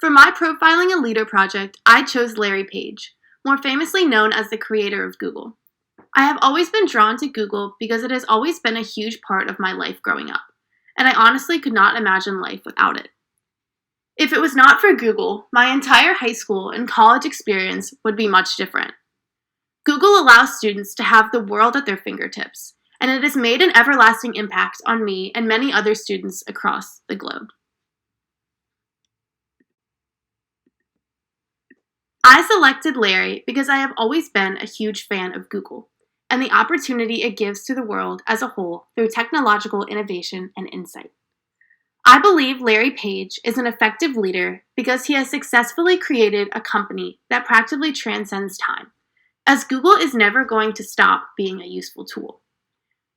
For my profiling and leader project, I chose Larry Page, more famously known as the creator of Google. I have always been drawn to Google because it has always been a huge part of my life growing up, and I honestly could not imagine life without it. If it was not for Google, my entire high school and college experience would be much different. Google allows students to have the world at their fingertips, and it has made an everlasting impact on me and many other students across the globe. I selected Larry because I have always been a huge fan of Google and the opportunity it gives to the world as a whole through technological innovation and insight. I believe Larry Page is an effective leader because he has successfully created a company that practically transcends time, as Google is never going to stop being a useful tool.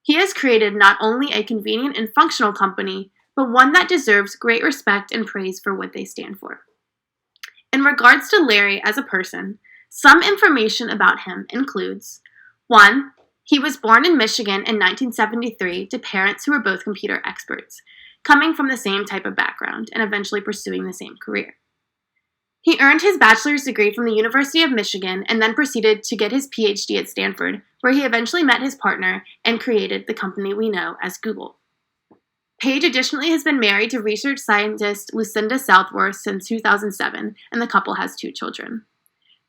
He has created not only a convenient and functional company, but one that deserves great respect and praise for what they stand for. In regards to Larry as a person, some information about him includes 1. He was born in Michigan in 1973 to parents who were both computer experts, coming from the same type of background and eventually pursuing the same career. He earned his bachelor's degree from the University of Michigan and then proceeded to get his PhD at Stanford, where he eventually met his partner and created the company we know as Google. Page additionally has been married to research scientist Lucinda Southworth since 2007, and the couple has 2 children.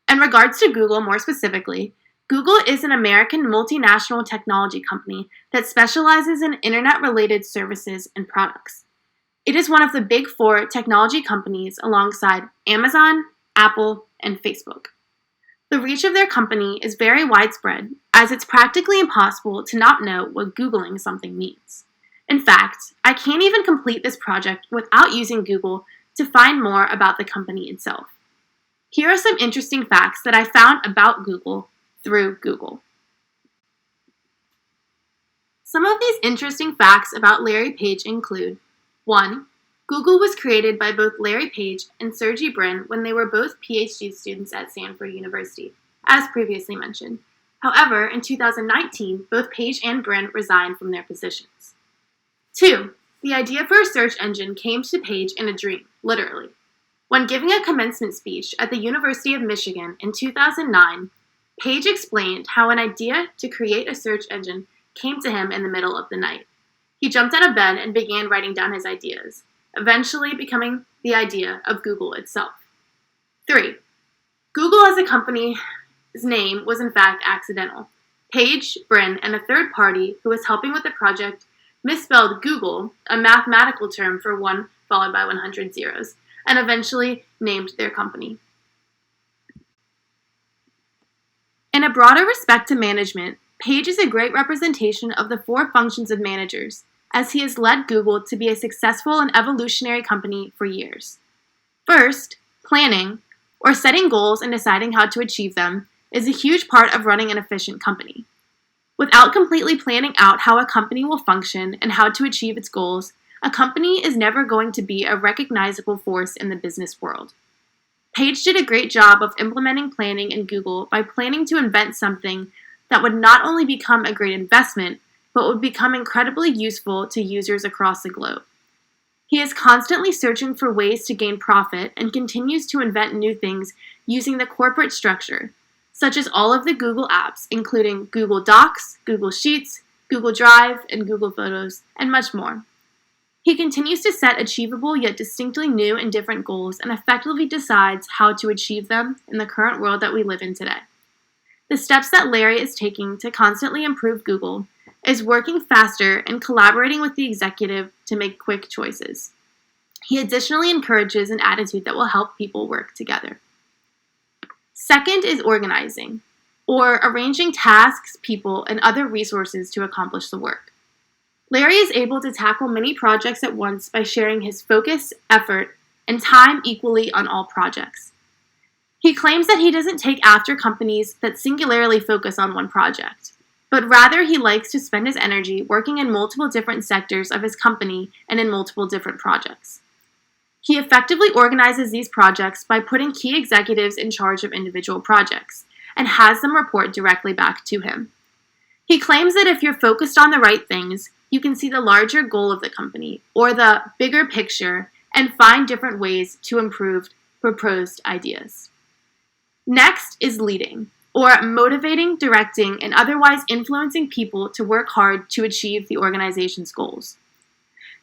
In regards to Google more specifically, Google is an American multinational technology company that specializes in internet-related services and products. It is one of the big 4 technology companies alongside Amazon, Apple, and Facebook. The reach of their company is very widespread, as it's practically impossible to not know what Googling something means. In fact, I can't even complete this project without using Google to find more about the company itself. Here are some interesting facts that I found about Google through Google. Some of these interesting facts about Larry Page include 1. Google was created by both Larry Page and Sergey Brin when they were both PhD students at Stanford University, as previously mentioned. However, in 2019, both Page and Brin resigned from their positions. 2. The idea for a search engine came to Page in a dream, literally. When giving a commencement speech at the University of Michigan in 2009, Page explained how an idea to create a search engine came to him in the middle of the night. He jumped out of bed and began writing down his ideas, eventually becoming the idea of Google itself. 3. Google as a company's name was in fact accidental. Page, Brin, and a third party who was helping with the project misspelled Google, a mathematical term for 1 followed by 100 zeros, and eventually named their company. In a broader respect to management, Page is a great representation of the 4 functions of managers, as he has led Google to be a successful and evolutionary company for years. First, planning, or setting goals and deciding how to achieve them, is a huge part of running an efficient company. Without completely planning out how a company will function and how to achieve its goals, a company is never going to be a recognizable force in the business world. Page did a great job of implementing planning in Google by planning to invent something that would not only become a great investment, but would become incredibly useful to users across the globe. He is constantly searching for ways to gain profit and continues to invent new things using the corporate structure, such as all of the Google apps, including Google Docs, Google Sheets, Google Drive, and Google Photos, and much more. He continues to set achievable yet distinctly new and different goals and effectively decides how to achieve them in the current world that we live in today. The steps that Larry is taking to constantly improve Google is working faster and collaborating with the executive to make quick choices. He additionally encourages an attitude that will help people work together. Second is organizing, or arranging tasks, people, and other resources to accomplish the work. Larry is able to tackle many projects at once by sharing his focus, effort, and time equally on all projects. He claims that he doesn't take after companies that singularly focus on one project, but rather he likes to spend his energy working in multiple different sectors of his company and in multiple different projects. He effectively organizes these projects by putting key executives in charge of individual projects and has them report directly back to him. He claims that if you're focused on the right things, you can see the larger goal of the company or the bigger picture and find different ways to improve proposed ideas. Next is leading, or motivating, directing, and otherwise influencing people to work hard to achieve the organization's goals.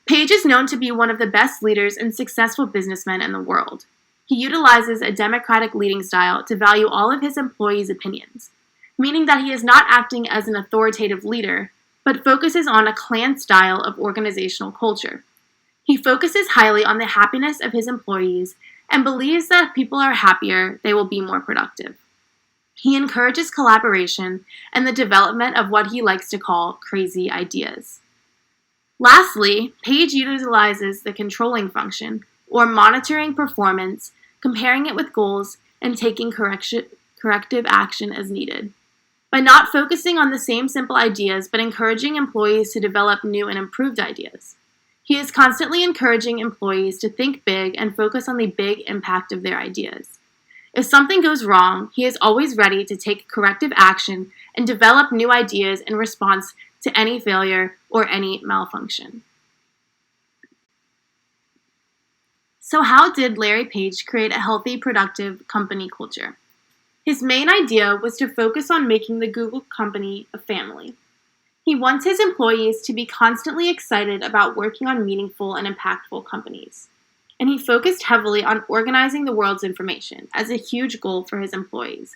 Page is known to be one of the best leaders and successful businessmen in the world. He utilizes a democratic leading style to value all of his employees' opinions, meaning that he is not acting as an authoritative leader, but focuses on a clan style of organizational culture. He focuses highly on the happiness of his employees and believes that if people are happier, they will be more productive. He encourages collaboration and the development of what he likes to call crazy ideas. Lastly, Page utilizes the controlling function, or monitoring performance, comparing it with goals, and taking corrective action as needed. By not focusing on the same simple ideas, but encouraging employees to develop new and improved ideas. He is constantly encouraging employees to think big and focus on the big impact of their ideas. If something goes wrong, he is always ready to take corrective action and develop new ideas in response to any failure or any malfunction. So how did Larry Page create a healthy, productive company culture? His main idea was to focus on making the Google company a family. He wants his employees to be constantly excited about working on meaningful and impactful companies. And he focused heavily on organizing the world's information as a huge goal for his employees,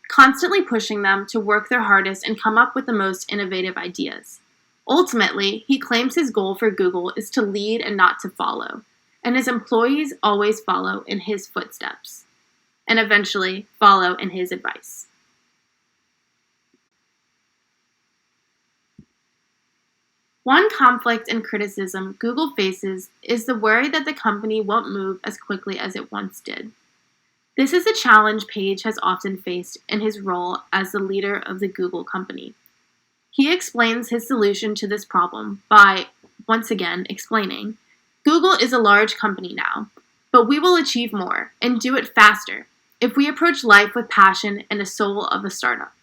constantly pushing them to work their hardest and come up with the most innovative ideas. Ultimately, he claims his goal for Google is to lead and not to follow, and his employees always follow in his footsteps, and eventually follow in his advice. One conflict and criticism Google faces is the worry that the company won't move as quickly as it once did. This is a challenge Page has often faced in his role as the leader of the Google company. He explains his solution to this problem by, once again, explaining, Google is a large company now, but we will achieve more and do it faster if we approach life with passion and the soul of a startup.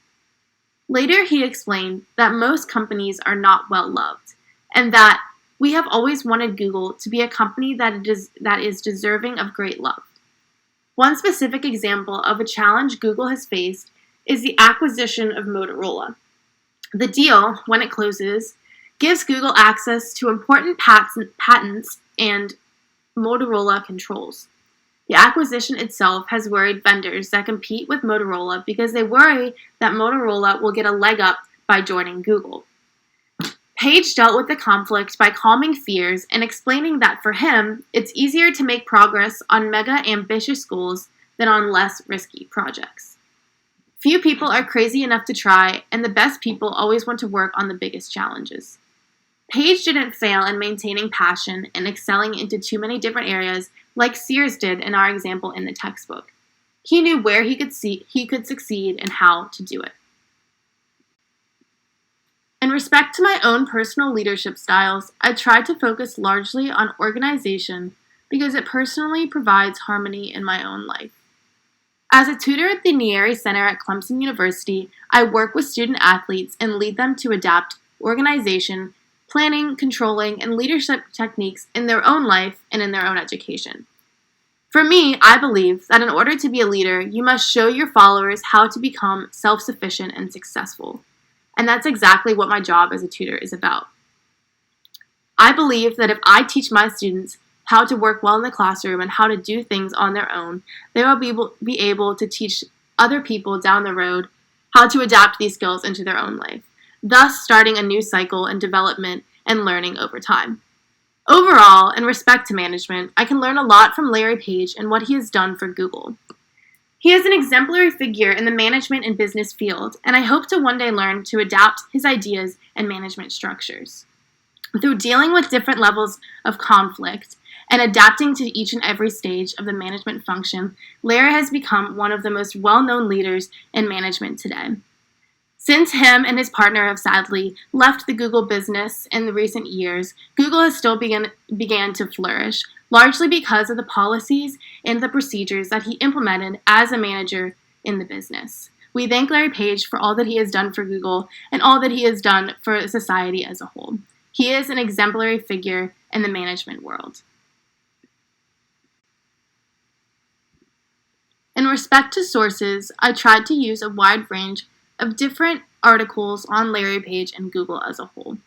Later, he explained that most companies are not well loved, and that we have always wanted Google to be a company that is deserving of great love. One specific example of a challenge Google has faced is the acquisition of Motorola. The deal, when it closes, gives Google access to important patents and Motorola controls. The acquisition itself has worried vendors that compete with Motorola because they worry that Motorola will get a leg up by joining Google. Page dealt with the conflict by calming fears and explaining that for him, it's easier to make progress on mega ambitious goals than on less risky projects. Few people are crazy enough to try, and the best people always want to work on the biggest challenges. Page didn't fail in maintaining passion and excelling into too many different areas like Sears did in our example in the textbook. He knew where he could succeed and how to do it. In respect to my own personal leadership styles, I try to focus largely on organization because it personally provides harmony in my own life. As a tutor at the Nieri Center at Clemson University, I work with student athletes and lead them to adapt organization, planning, controlling, and leadership techniques in their own life and in their own education. For me, I believe that in order to be a leader, you must show your followers how to become self-sufficient and successful. And that's exactly what my job as a tutor is about. I believe that if I teach my students how to work well in the classroom and how to do things on their own, they will be able to teach other people down the road how to adapt these skills into their own life, thus starting a new cycle in development and learning over time. Overall, in respect to management, I can learn a lot from Larry Page and what he has done for Google. He is an exemplary figure in the management and business field, and I hope to one day learn to adapt his ideas and management structures. Through dealing with different levels of conflict and adapting to each and every stage of the management function, Larry has become one of the most well-known leaders in management today. Since him and his partner have sadly left the Google business in the recent years, Google has still began to flourish, largely because of the policies and the procedures that he implemented as a manager in the business. We thank Larry Page for all that he has done for Google and all that he has done for society as a whole. He is an exemplary figure in the management world. In respect to sources, I tried to use a wide range of different articles on Larry Page and Google as a whole.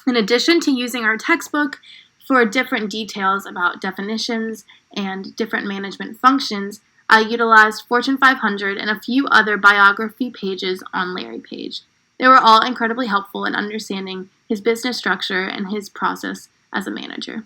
In addition to using our textbook for different details about definitions and different management functions, I utilized Fortune 500 and a few other biography pages on Larry Page. They were all incredibly helpful in understanding his business structure and his process as a manager.